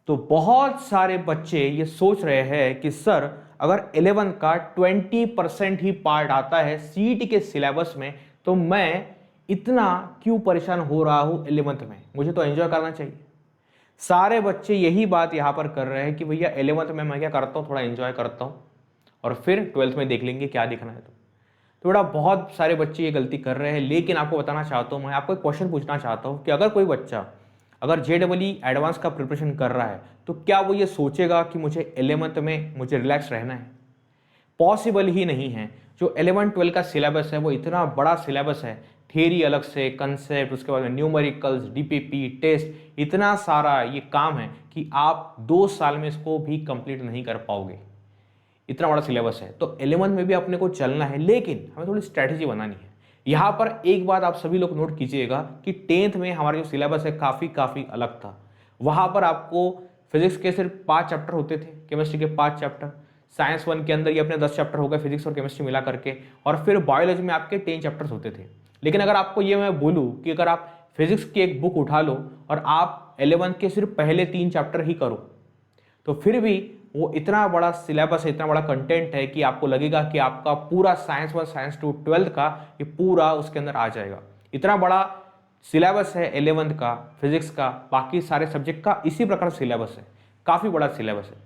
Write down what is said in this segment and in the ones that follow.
तो बहुत सारे बच्चे ये सोच रहे हैं कि सर अगर 11 का 20% ही पार्ट आता है सीईटी के सिलेबस में तो मैं इतना क्यों परेशान हो रहा हूँ 11th में, मुझे तो एंजॉय करना चाहिए। सारे बच्चे यही बात यहाँ पर कर रहे हैं कि भैया 11th में मैं क्या करता हूँ, थोड़ा एंजॉय करता हूँ और फिर 12th में देख लेंगे क्या दिखना है। तो बेटा बहुत सारे बच्चे ये गलती कर रहे हैं। लेकिन आपको बताना चाहता हूँ, मैं आपको एक क्वेश्चन पूछना चाहता हूँ कि अगर कोई बच्चा अगर JEE एडवांस का प्रिपरेशन कर रहा है तो क्या वो ये सोचेगा कि मुझे 11th में मुझे रिलैक्स रहना है? पॉसिबल ही नहीं है। जो 11-12 का सिलेबस है वो इतना बड़ा सिलेबस है, थियरी अलग से, कंसेप्ट, उसके बाद में न्यूमेरिकल्स, डीपीपी, टेस्ट, इतना सारा ये काम है कि आप 2 साल में इसको भी कंप्लीट नहीं कर पाओगे। इतना बड़ा सिलेबस है। तो 11 में भी अपने को चलना है, लेकिन हमें थोड़ी स्ट्रैटेजी बनानी है। यहाँ पर एक बात आप सभी लोग नोट कीजिएगा कि 10th में हमारा जो सिलेबस है काफ़ी अलग था। वहाँ पर आपको फिजिक्स के सिर्फ 5 चैप्टर होते थे, केमिस्ट्री के 5 चैप्टर, साइंस 1 के अंदर ये अपने 10 चैप्टर हो गए फिजिक्स और केमिस्ट्री मिला करके, और फिर बायोलॉजी में आपके 10 चैप्टर्स होते थे। लेकिन अगर आपको ये मैं बोलूँ कि अगर आप फिजिक्स की एक बुक उठा लो और आप 11 के सिर्फ पहले 3 चैप्टर ही करो तो फिर भी वो इतना बड़ा सिलेबस है, इतना बड़ा कंटेंट है कि आपको लगेगा कि आपका पूरा साइंस 1 साइंस 2 12th का ये पूरा उसके अंदर आ जाएगा। इतना बड़ा सिलेबस है 11th का, फिजिक्स का, बाकी सारे सब्जेक्ट का इसी प्रकार सिलेबस है, काफ़ी बड़ा सिलेबस है।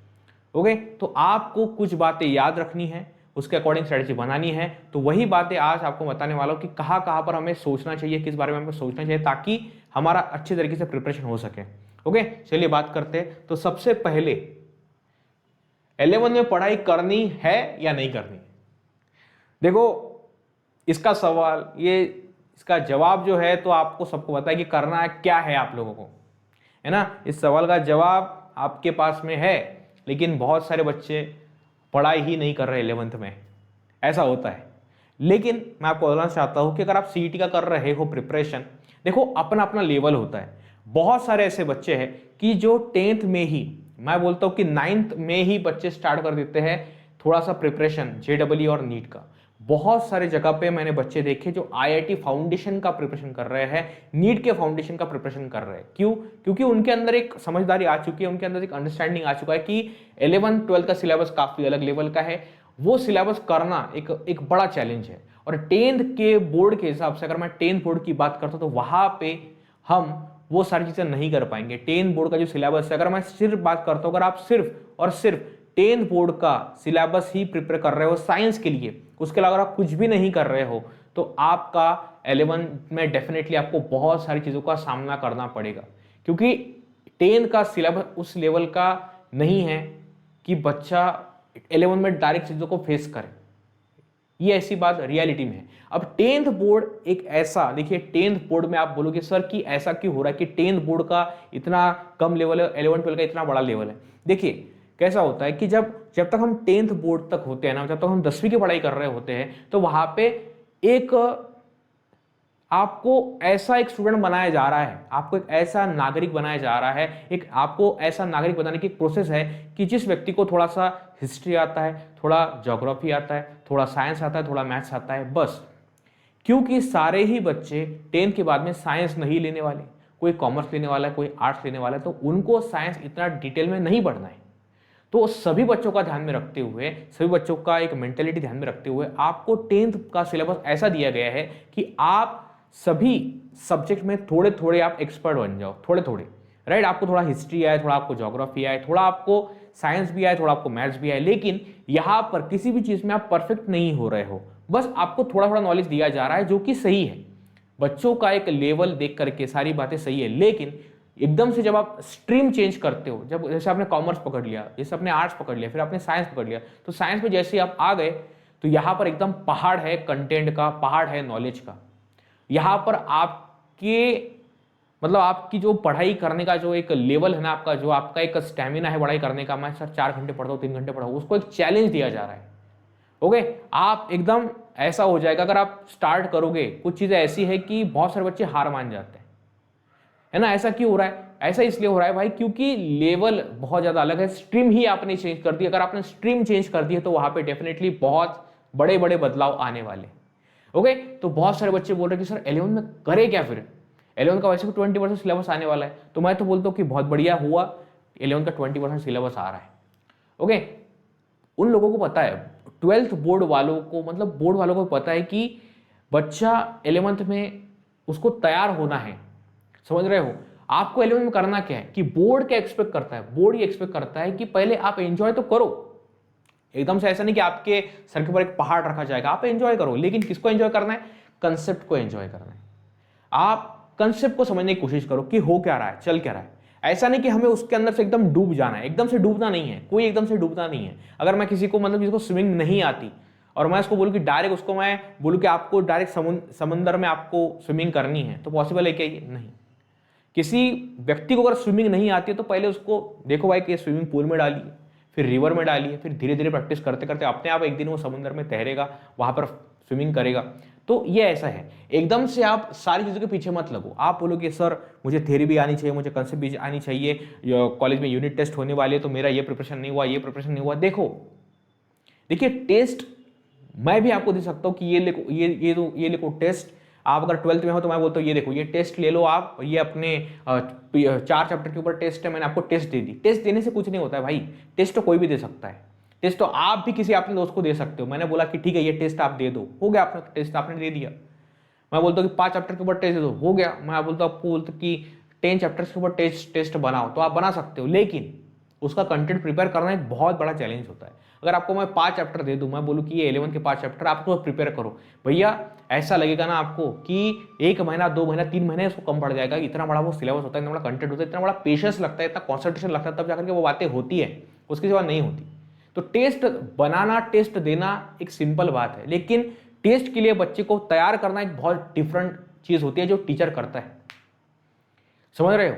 ओके, तो आपको कुछ बातें याद रखनी है, उसके अकॉर्डिंग स्ट्रेटेजी बनानी है। तो वही बातें आज आपको बताने वाला हूँ कि कहाँ कहाँ पर हमें सोचना चाहिए, किस बारे में हमें सोचना चाहिए ताकि हमारा अच्छे तरीके से प्रिपरेशन हो सके। ओके, चलिए बात करते हैं। तो सबसे पहले 11 में पढ़ाई करनी है या नहीं करनी? देखो, इसका सवाल, ये इसका जवाब जो है तो आपको सबको पता है कि करना क्या है आप लोगों को, है ना। इस सवाल का जवाब आपके पास में है, लेकिन बहुत सारे बच्चे पढ़ाई ही नहीं कर रहे 11th में, ऐसा होता है। लेकिन मैं आपको बताना चाहता हूं कि अगर आप सीईटी का कर रहे हो प्रिपरेशन, देखो अपना अपना लेवल होता है। बहुत सारे ऐसे बच्चे हैं कि जो 10th में ही, मैं बोलता हूं कि 9th में ही बच्चे स्टार्ट कर देते हैं थोड़ा सा प्रिपरेशन JEE और नीट का। बहुत सारे जगह पे मैंने बच्चे देखे जो IIT फाउंडेशन का प्रिपरेशन कर रहे हैं, नीट के फाउंडेशन का प्रिपरेशन कर रहे हैं। क्यों? क्योंकि उनके अंदर एक समझदारी आ चुकी है, उनके अंदर एक अंडरस्टैंडिंग आ चुका है कि 11-12 का सिलेबस काफी अलग लेवल का है, वो सिलेबस करना एक बड़ा चैलेंज है। और 10th के बोर्ड के हिसाब से, अगर मैं 10th बोर्ड की बात करता हूं तो वहां पे हम वो सारी चीजें नहीं कर पाएंगे। 10th बोर्ड का जो सिलेबस है, अगर मैं सिर्फ बात करता हूं, अगर आप सिर्फ और सिर्फ 10th बोर्ड का सिलेबस ही प्रिपेयर कर रहे हो साइंस के लिए, उसके अलावा आप कुछ भी नहीं कर रहे हो, तो आपका 11 में डेफिनेटली आपको बहुत सारी चीजों का सामना करना पड़ेगा। क्योंकि 10th का सिलेबस उस लेवल का नहीं है कि बच्चा 11 में डायरेक्ट चीजों को फेस करे। ये ऐसी बात रियलिटी में है। अब 10th बोर्ड एक ऐसा, देखिए 10th बोर्ड में आप बोलोगे सर कि ऐसा क्यों हो रहा है कि 10th बोर्ड का इतना कम लेवल है, 11-12 का इतना बड़ा लेवल है। देखिए कैसा होता है कि जब तक हम 10th बोर्ड तक होते हैं ना, जब तक हम 10वीं की पढ़ाई कर रहे होते हैं, तो वहां पे एक आपको ऐसा एक स्टूडेंट बनाया जा रहा है, आपको एक ऐसा नागरिक बनाया जा रहा है, एक आपको ऐसा नागरिक बनाने की एक प्रोसेस है कि जिस व्यक्ति को थोड़ा सा हिस्ट्री आता है, थोड़ा ज्योग्राफी आता है, थोड़ा साइंस आता है, थोड़ा मैथ्स आता है, बस। क्योंकि सारे ही बच्चे 10th के बाद में साइंस नहीं लेने वाले, कोई कॉमर्स लेने वाला है, कोई आर्ट्स लेने वाला है, तो उनको साइंस इतना डिटेल में नहीं पढ़ना है। तो सभी बच्चों का ध्यान में रखते हुए, सभी बच्चों का एक मेंटेलिटी ध्यान में रखते हुए आपको 10th का सिलेबस ऐसा दिया गया है कि आप सभी सब्जेक्ट में थोड़े थोड़े आप एक्सपर्ट बन जाओ, थोड़े थोड़े, राइट। आपको थोड़ा हिस्ट्री आए, थोड़ा आपको ज्योग्राफी आए, थोड़ा आपको साइंस भी आए, थोड़ा आपको मैथ्स भी आए, लेकिन यहां पर किसी भी चीज में आप परफेक्ट नहीं हो रहे हो, बस आपको थोड़ा थोड़ा नॉलेज दिया जा रहा है, जो कि सही है। बच्चों का एक लेवल देख करके सारी बातें सही है, लेकिन एकदम से जब आप स्ट्रीम चेंज करते हो, जब जैसे आपने कॉमर्स पकड़ लिया, जैसे आपने आर्ट्स पकड़ लिया, फिर आपने साइंस पकड़ लिया, तो साइंस में जैसे आप आ गए तो यहां पर एकदम पहाड़ है कंटेंट का, पहाड़ है नॉलेज का। यहां पर आपके मतलब आपकी जो पढ़ाई करने का जो एक लेवल है ना, आपका जो आपका एक स्टैमिना है पढ़ाई करने का, मैं सर 4 घंटे पढ़ता हूँ, 3 घंटे पढ़ा हूँ, उसको एक चैलेंज दिया जा रहा है। ओके, आप एकदम ऐसा हो जाएगा अगर आप स्टार्ट करोगे। कुछ चीजें ऐसी है कि बहुत सारे बच्चे हार मान जाते हैं, है ना। ऐसा क्यों हो रहा है? ऐसा इसलिए हो रहा है भाई क्योंकि लेवल बहुत ज्यादा अलग है, स्ट्रीम ही आपने चेंज कर दी। अगर आपने स्ट्रीम चेंज कर दी है तो वहां पे डेफिनेटली बहुत बड़े बड़े बदलाव आने वाले। ओके, तो बहुत सारे बच्चे बोल रहे हैं कि सर 11 में करे क्या? फिर 11 का वैसे भी 20% सिलेबस आने वाला है, तो मैं तो बोलता हूँ कि बहुत बढ़िया हुआ, 11 का 20% सिलेबस आ रहा है। ओके, उन लोगों को पता है, 12th बोर्ड वालों को, मतलब बोर्ड वालों को पता है कि बच्चा 11th में उसको तैयार होना है। समझ रहे हो? आपको 11th में करना क्या है कि बोर्ड क्या एक्सपेक्ट करता है, बोर्ड ये एक्सपेक्ट करता है कि पहले आप एंजॉय तो करो। एकदम से ऐसा नहीं कि आपके सर के ऊपर एक पहाड़ रखा जाएगा, आप एंजॉय करो, लेकिन किसको एंजॉय करना है? कंसेप्ट को एंजॉय करना है। आप कंसेप्ट को समझने की कोशिश करो कि हो क्या रहा है, चल क्या रहा है। ऐसा नहीं कि हमें उसके अंदर से एकदम डूब जाना है, एकदम से डूबना नहीं है, कोई एकदम से डूबना नहीं है। अगर मैं किसी को, मतलब जिसको स्विमिंग नहीं आती, और मैं उसको बोलूं कि डायरेक्ट उसको मैं बोलूं कि आपको डायरेक्ट समंदर में आपको स्विमिंग करनी है, तो पॉसिबल है क्या ये? नहीं। किसी व्यक्ति को अगर स्विमिंग नहीं आती है तो पहले उसको देखो भाई कि स्विमिंग पूल में डालिए, फिर रिवर में डालिए, फिर धीरे धीरे प्रैक्टिस करते करते अपने आप एक दिन वो समुद्र में तैरेगा, वहां पर स्विमिंग करेगा। तो ये ऐसा है, एकदम से आप सारी चीज़ों के पीछे मत लगो। आप बोलो कि सर मुझे थ्योरी भी आनी चाहिए, मुझे कंसेप्ट भी आनी चाहिए, कॉलेज में यूनिट टेस्ट होने वाले तो मेरा ये प्रिपरेशन नहीं हुआ, ये प्रिपरेशन नहीं हुआ। देखिए टेस्ट मैं भी आपको दे सकता हूँ कि ये लिखो, ये लिखो टेस्ट। आप अगर 12th में हो तो मैं बोलता हूँ ये देखो, ये टेस्ट ले लो आप, ये अपने 4 चैप्टर के ऊपर टेस्ट है, मैंने आपको टेस्ट दे दी। टेस्ट देने से कुछ नहीं होता है भाई, टेस्ट तो कोई भी दे सकता है। टेस्ट तो आप भी किसी अपने दोस्त को दे सकते हो। मैंने बोला कि ठीक है ये टेस्ट आप दे दो, हो गया, आपने टेस्ट आपने दे दिया। मैं बोलता हूँ कि 5 चैप्टर के ऊपर टेस्ट दे दो, हो गया। मैं बोलता हूँ आपको बोलता कि 10 चैप्टर्स के ऊपर टेस्ट बनाओ, तो आप बना सकते हो, लेकिन उसका कंटेंट प्रिपेयर करना एक बहुत बड़ा चैलेंज होता है। अगर आपको मैं 5 चैप्टर दे दूं, मैं बोलूं कि ये 11 के 5 चैप्टर आपको प्रिपेयर करो, भैया ऐसा लगेगा ना आपको कि 1 महीना 2 महीना 3 महीने इसको कम पड़ जाएगा। इतना बड़ा वो सिलेबस होता है, इतना बड़ा कंटेंट होता है, इतना बड़ा पेशेंस लगता है, इतना कॉन्सेंट्रेशन लगता है, तब जाकर के वो बातें होती है, उसके सिवा नहीं होती। तो टेस्ट बनाना, टेस्ट देना एक सिंपल बात है, लेकिन टेस्ट के लिए बच्चे को तैयार करना एक बहुत डिफरेंट चीज होती है जो टीचर करता है। समझ रहे हो?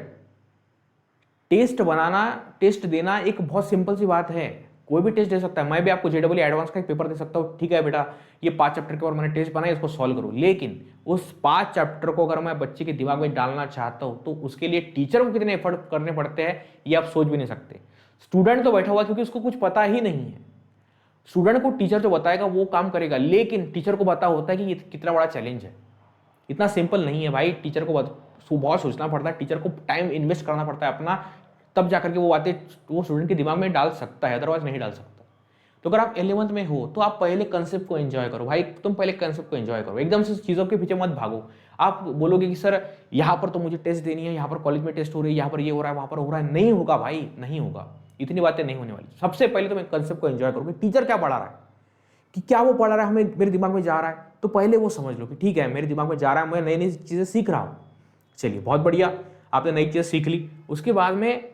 टेस्ट बनाना, टेस्ट देना एक बहुत सिंपल सी बात है, कोई भी टेस्ट दे सकता है। मैं भी आपको जेडब्ल्यू एडवांस का एक पेपर दे सकता हूँ, ठीक है बेटा ये 5 चैप्टर के ऊपर मैंने टेस्ट बनाया, इसको सॉल्व करो। लेकिन उस 5 चैप्टर को अगर मैं बच्चे के दिमाग में डालना चाहता हूँ तो उसके लिए टीचर को कितने एफर्ट करने पड़ते हैं ये आप सोच भी नहीं सकते। स्टूडेंट तो बैठा हुआ क्योंकि उसको कुछ पता ही नहीं है, स्टूडेंट को टीचर जो बताएगा वो काम करेगा, लेकिन टीचर को पता होता है कि ये कितना बड़ा चैलेंज है। इतना सिंपल नहीं है भाई, टीचर को बहुत सोचना पड़ता है, टीचर को टाइम इन्वेस्ट करना पड़ता है अपना, तब जाकर के वो बातें वो स्टूडेंट के दिमाग में डाल सकता है, अदरवाइज नहीं डाल सकता। तो अगर आप 11th में हो तो आप पहले कंसेप्ट को एंजॉय करो भाई, तुम पहले कंसेप्ट को एंजॉय करो, एकदम से चीज़ों के पीछे मत भागो। आप बोलोगे कि सर यहाँ पर तो मुझे टेस्ट देनी है, यहाँ पर कॉलेज में टेस्ट हो रही है, यहाँ पर ये हो रहा है, वहाँ पर हो रहा है, नहीं होगा भाई, नहीं होगा, इतनी बातें नहीं होने वाली। सबसे पहले तो मैं कंसेप्ट को एंजॉय करूँ कि टीचर क्या पढ़ा रहा है, कि क्या वो पढ़ा रहा है हमें मेरे दिमाग में जा रहा है, तो पहले वो समझ लो कि ठीक है मेरे दिमाग में जा रहा है, मैं नई नई चीज़ें सीख रहा हूँ। चलिए बहुत बढ़िया, आपने नई चीज़ सीख ली। उसके बाद में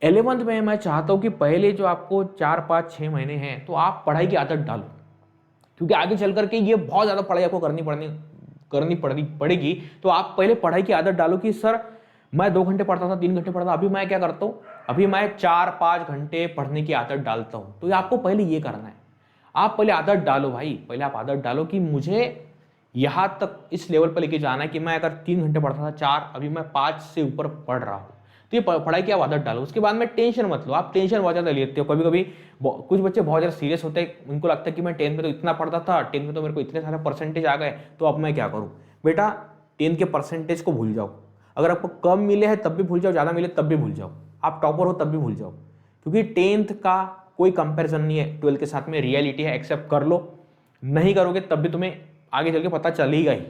11th में मैं चाहता हूँ कि पहले जो आपको 4 5 6 महीने हैं तो आप पढ़ाई की आदत डालो, क्योंकि आगे चल करके ये बहुत ज़्यादा पढ़ाई आपको करनी पड़ेगी। तो आप पहले पढ़ाई की आदत डालो कि सर मैं 2 घंटे पढ़ता था, 3 घंटे पढ़ता था, अभी मैं क्या करता हूँ, अभी मैं 4 5 घंटे पढ़ने की आदत डालता हूँ। तो आपको पहले ये करना है, आप पहले आदत डालो भाई, पहले आप आदत डालो कि मुझे यहाँ तक इस लेवल पर लेके जाना है कि मैं अगर 3 घंटे पढ़ता था 4, अभी मैं 5 से ऊपर पढ़ रहा हूँ। तो ये पढ़ाई की आप आदत डालो। उसके बाद में टेंशन मत लो, आप टेंशन बहुत ज़्यादा लेते हो। कभी कभी कुछ बच्चे बहुत ज़्यादा सीरियस होते हैं, उनको लगता है कि मैं 10th में तो इतना पढ़ता था, 10th में तो मेरे को इतने सारे परसेंटेज आ गए, तो अब मैं क्या करूँ। बेटा 10th के परसेंटेज को भूल जाओ, अगर आपको कम मिले हैं तब भी भूल जाओ, ज़्यादा मिले तब भी भूल जाओ, आप टॉपर हो तब भी भूल जाओ, क्योंकि 10th का कोई कंपैरिजन नहीं है 12th के साथ में, रियलिटी है, एक्सेप्ट कर लो। नहीं करोगे तब भी तुम्हें आगे चल के पता चलेगा ही।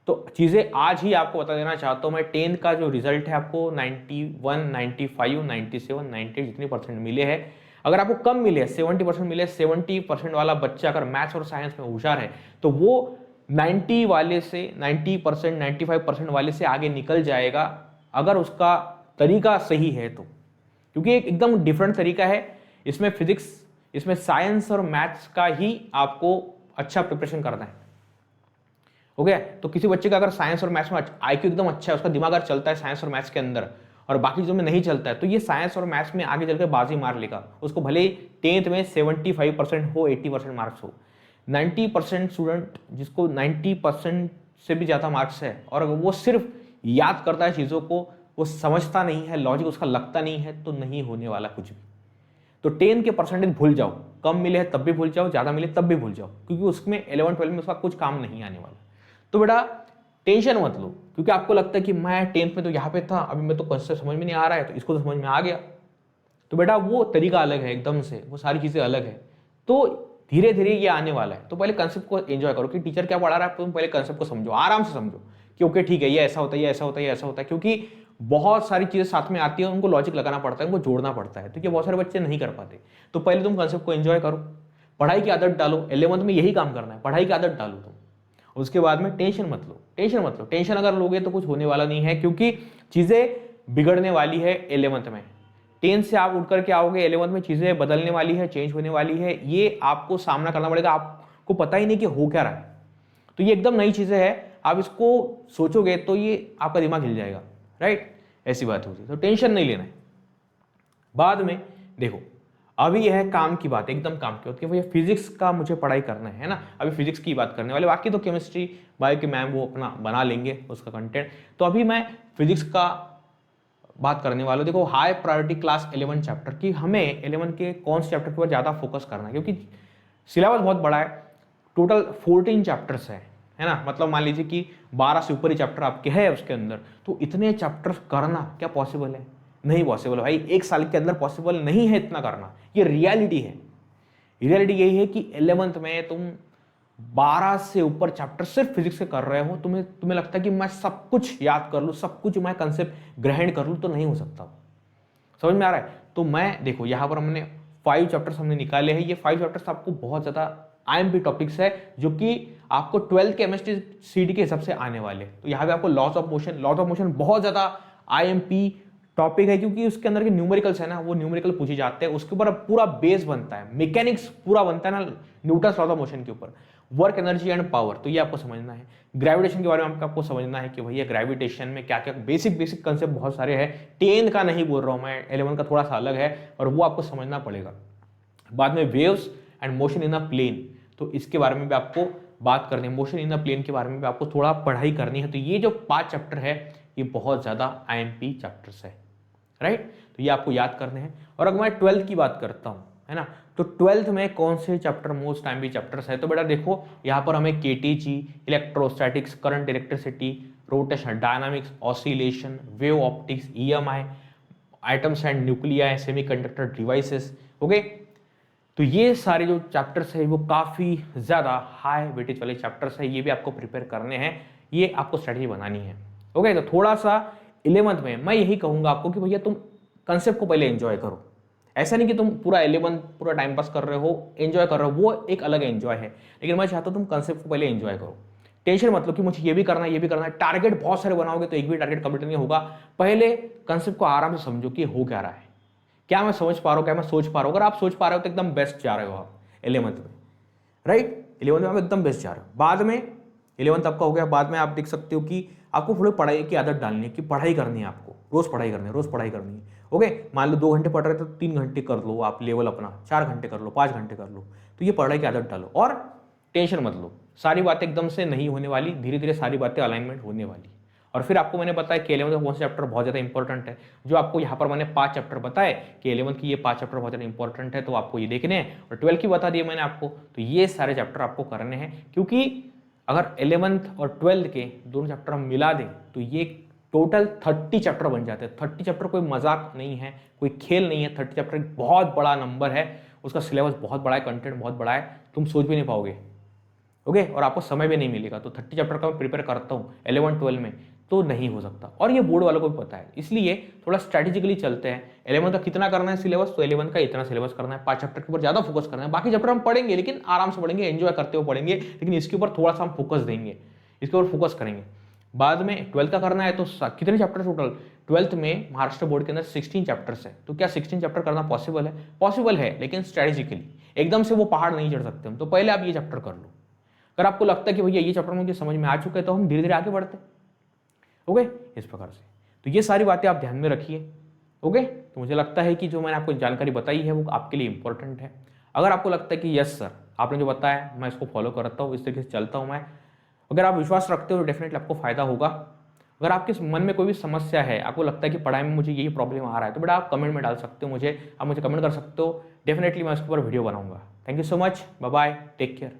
तो चीज़ें आज ही आपको बता देना चाहता हूँ मैं, 10th का जो रिजल्ट है आपको 91 95 97 98 जितने परसेंट मिले हैं, अगर आपको कम मिले 70% मिले, 70% वाला बच्चा अगर मैथ्स और साइंस में होशियार है तो वो 90 वाले से 90% 95% वाले से आगे निकल जाएगा, अगर उसका तरीका सही है तो। क्योंकि एक एकदम डिफरेंट तरीका है, इसमें फिजिक्स, इसमें साइंस और मैथ्स का ही आपको अच्छा प्रिपरेशन करना है। हो गया? तो किसी बच्चे का अगर साइंस और मैथ्स में आईक्यू एकदम अच्छा है, उसका दिमाग अगर चलता है साइंस और मैथ्स के अंदर, और बाकी चीज़ों में नहीं चलता है, तो ये साइंस और मैथ्स में आगे चलकर बाजी मार लेगा। उसको भले ही 10th में 75% हो, 80% मार्क्स हो। 90% स्टूडेंट जिसको 90% से भी ज़्यादा मार्क्स है और अगर वो सिर्फ याद करता है चीज़ों को, वो समझता नहीं है, लॉजिक उसका लगता नहीं है, तो नहीं होने वाला कुछ भी। तो 10 के परसेंटेज भूल जाओ, कम मिले हैं तब भी भूल जाओ, ज़्यादा मिले तब भी भूल जाओ, क्योंकि उसमें 11 12 में उसका कुछ काम नहीं आने वाला। तो बेटा टेंशन मत लो, क्योंकि आपको लगता है कि मैं 10th में तो यहाँ पे था, अभी मैं तो कंसेप्ट समझ में नहीं आ रहा है, तो इसको तो समझ में आ गया, तो बेटा वो तरीका अलग है एकदम से, वो सारी चीज़ें अलग है। तो धीरे धीरे ये आने वाला है। तो पहले कंसेप्ट को एंजॉय करो कि टीचर क्या पढ़ा रहा है, तुम पहले कंसेप्ट को समझो, आराम से समझो कि ओके ठीक है ये ऐसा होता है, ये ऐसा होता है, ये ऐसा होता है, क्योंकि बहुत सारी चीज़ें साथ में आती है, उनको लॉजिक लगाना पड़ता है, उनको जोड़ना पड़ता है, तो ये बहुत सारे बच्चे नहीं कर पाते। तो पहले तुम कंसेप्ट को एंजॉय करो, पढ़ाई की आदत डालो, 11th में यही काम करना है, पढ़ाई की आदत डालो तुम। उसके बाद में टेंशन मत लो, टेंशन मत लो, टेंशन अगर लोगे तो कुछ होने वाला नहीं है, क्योंकि चीज़ें बिगड़ने वाली है 11th में। 10th से आप उठ करके आओगे, 11th में चीज़ें बदलने वाली है, चेंज होने वाली है, ये आपको सामना करना पड़ेगा, आपको पता ही नहीं कि हो क्या रहा है। तो ये एकदम नई चीज़ें हैं, आप इसको सोचोगे तो ये आपका दिमाग हिल जाएगा, राइट, ऐसी बात होती है। तो टेंशन नहीं लेना है। बाद में देखो, अभी यह है काम की बात, एकदम काम की बात कि भैया फिजिक्स का मुझे पढ़ाई करना है ना, अभी फिजिक्स की बात करने वाले, बाकी तो केमिस्ट्री बायो के मैम वो अपना बना लेंगे उसका कंटेंट। तो अभी मैं फिजिक्स का बात करने वाला हूँ। देखो, हाई प्रायोरिटी क्लास 11 चैप्टर की, हमें 11 के कौन से चैप्टर के ऊपर ज़्यादा फोकस करना है, क्योंकि सिलेबस बहुत बड़ा है, टोटल 14 चैप्टर्स है ना, मतलब मान लीजिए कि 12 से ऊपर ही चैप्टर आपके है उसके अंदर। तो इतने चैप्टर्स करना क्या पॉसिबल है? नहीं पॉसिबल है भाई, एक साल के अंदर पॉसिबल नहीं है इतना करना, ये रियलिटी है। रियलिटी यही है कि 11th में तुम 12 से ऊपर चैप्टर सिर्फ फिजिक्स के कर रहे हो, तुम्हें लगता है कि मैं सब कुछ याद कर लूँ, सब कुछ मैं कंसेप्ट ग्रहण कर लूँ, तो नहीं हो सकता। समझ में आ रहा है? तो मैं देखो यहाँ पर हमने 5 चैप्टर्स हमने निकाले हैं, ये 5 चैप्टर्स आपको बहुत ज़्यादा IMP टॉपिक्स है, जो कि आपको 12th केमिस्ट्री CD के हिसाब से आने वाले। तो यहाँ पे आपको लॉज ऑफ मोशन बहुत ज़्यादा IMP टॉपिक है, क्योंकि उसके अंदर के न्यूमेरिकल्स है ना, वो न्यूमेरिकल पूछे जाते हैं, उसके ऊपर पूरा बेस बनता है, मैकेनिक्स पूरा बनता है ना न्यूटन्स लॉज ऑफ मोशन के ऊपर, वर्क, एनर्जी एंड पावर। तो ये आपको समझना है। ग्रेविटेशन के बारे में आपको समझना है कि भैया ग्रेविटेशन में क्या क्या बेसिक कंसेप्ट बहुत सारे हैं, 10th का नहीं बोल रहा हूँ मैं, 11 का थोड़ा सा अलग है, और वो आपको समझना पड़ेगा। बाद में waves and motion in a plane, तो इसके बारे में भी आपको बात करनी है, मोशन इन अ प्लेन के बारे में भी आपको थोड़ा पढ़ाई करनी है। तो ये जो 5 चैप्टर है, ये बहुत ज़्यादा IMP चैप्टर्स है, राइट। तो ये आपको याद करने हैं। और अगर मैं 12th की बात करता हूँ, है ना, तो 12th में कौन से चैप्टर मोस्ट IMP चैप्टर्स है? तो बेटा देखो, यहाँ पर हमें KTG, electrostatics, current electricity, rotation, dynamics, oscillation, wave optics, EMI, atoms and nuclei, semiconductor devices, okay. तो ये सारे जो चैप्टर्स है वो काफ़ी ज़्यादा हाई वेटेज वाले चैप्टर्स है, ये भी आपको प्रिपेयर करने हैं, ये आपको स्ट्रेटजी बनानी है, ओके। तो थोड़ा सा 11th में मैं यही कहूँगा आपको कि भैया तुम कंसेप्ट को पहले एंजॉय करो। ऐसा नहीं कि तुम पूरा 11 पूरा टाइम पास कर रहे हो, एंजॉय कर रहे हो, वो एक अलग एंजॉय है, लेकिन मैं चाहता हूँ तुम कंसेप्ट को पहले एंजॉय करो। टेंशन मत लो कि मुझे ये भी करना है, ये भी करना है, टारगेट बहुत सारे बनाओगे तो एक भी टारगेट कंप्लीट नहीं होगा। पहले कंसेप्ट को आराम से समझो कि हो क्या रहा है, क्या मैं समझ पा रहा हूँ, क्या मैं सोच पा रहा हूँ। अगर आप सोच पा रहे हो तो एकदम बेस्ट जा रहे हो आप 11th में, राइट। 11th में आप एकदम बेस्ट जा रहे हो। बाद में 11th आपका हो गया, बाद में आप देख सकते हो कि आपको थोड़ी पढ़ाई की आदत डालनी है, कि पढ़ाई करनी है आपको, रोज पढ़ाई करनी है, रोज पढ़ाई करनी है, ओके। मान लो 2 घंटे पढ़ रहे तो 3 घंटे कर लो आप लेवल अपना, 4 घंटे कर लो, 5 घंटे कर लो। तो ये पढ़ाई की आदत डालो और टेंशन मत लो, सारी बातें एकदम से नहीं होने वाली, धीरे धीरे सारी बातें अलाइनमेंट होने वाली। और फिर आपको मैंने बताया कि 11th का कौन सा चैप्टर बहुत ज़्यादा इंपॉर्टेंट है, जो आपको यहाँ पर मैंने 5 चैप्टर बताए कि 11th की ये 5 चैप्टर बहुत ज़्यादा इंपॉर्टेंट है, तो आपको ये देखने हैं। और 12th की बता दिए मैंने आपको, तो ये सारे चैप्टर आपको करने हैं, क्योंकि अगर 11th और 12th के दोनों चैप्टर हम मिला दें तो ये टोटल 30 चैप्टर बन जाते हैं। 30 चैप्टर कोई मजाक नहीं है, कोई खेल नहीं है, 30 चैप्टर एक बहुत बड़ा नंबर है, उसका सिलेबस बहुत बड़ा है, कंटेंट बहुत बड़ा है, तुम सोच भी नहीं पाओगे, ओके। और आपको समय भी नहीं मिलेगा। तो 30 चैप्टर का मैं प्रिपेयर करता हूँ 11-12 में, तो नहीं हो सकता, और ये बोर्ड वालों को भी पता है, इसलिए थोड़ा स्ट्रैटेजिकली चलते हैं। 11th का कितना करना है सिलेबस, तो 11th का इतना सिलेबस करना है, 5 चैप्टर के ऊपर ज़्यादा फोकस करना है। बाकी चैप्टर हम पढ़ेंगे, लेकिन आराम से पढ़ेंगे, एंजॉय करते हुए पढ़ेंगे, लेकिन इसके ऊपर थोड़ा सा हम फोकस देंगे, इसके ऊपर फोकस करेंगे। बाद में 12th का करना है, तो कितने चैप्टर टोटल 12th में महाराष्ट्र बोर्ड के अंदर 16 चैप्टर्स है। तो क्या 16 चैप्टर करना पॉसिबल है? पॉसिबल है, लेकिन स्ट्रैटेजिकली, एकदम से वो पहाड़ नहीं चढ़ सकते हम। तो पहले आप ये चैप्टर कर लो। अगर आपको लगता है कि भैया ये चैप्टर मुझे समझ में आ चुका है, तो हम धीरे धीरे आगे बढ़ते हैं, ओके, इस प्रकार से। तो ये सारी बातें आप ध्यान में रखिए, ओके। तो मुझे लगता है कि जो मैंने आपको जानकारी बताई है वो आपके लिए इंपॉर्टेंट है। अगर आपको लगता है कि यस सर, आपने जो बताया मैं इसको फॉलो करता हूँ, इस तरीके से चलता हूँ मैं, अगर आप विश्वास रखते हो तो डेफिनेटली आपको फायदा होगा। अगर आपके मन में कोई भी समस्या है, आपको लगता है कि पढ़ाई में मुझे यही प्रॉब्लम आ रहा है, तो बेटा आप कमेंट में डाल सकते हो, आप मुझे कमेंट कर सकते हो, डेफिनेटली मैं उसके ऊपर वीडियो बनाऊंगा। Thank you so much, bye bye, take care.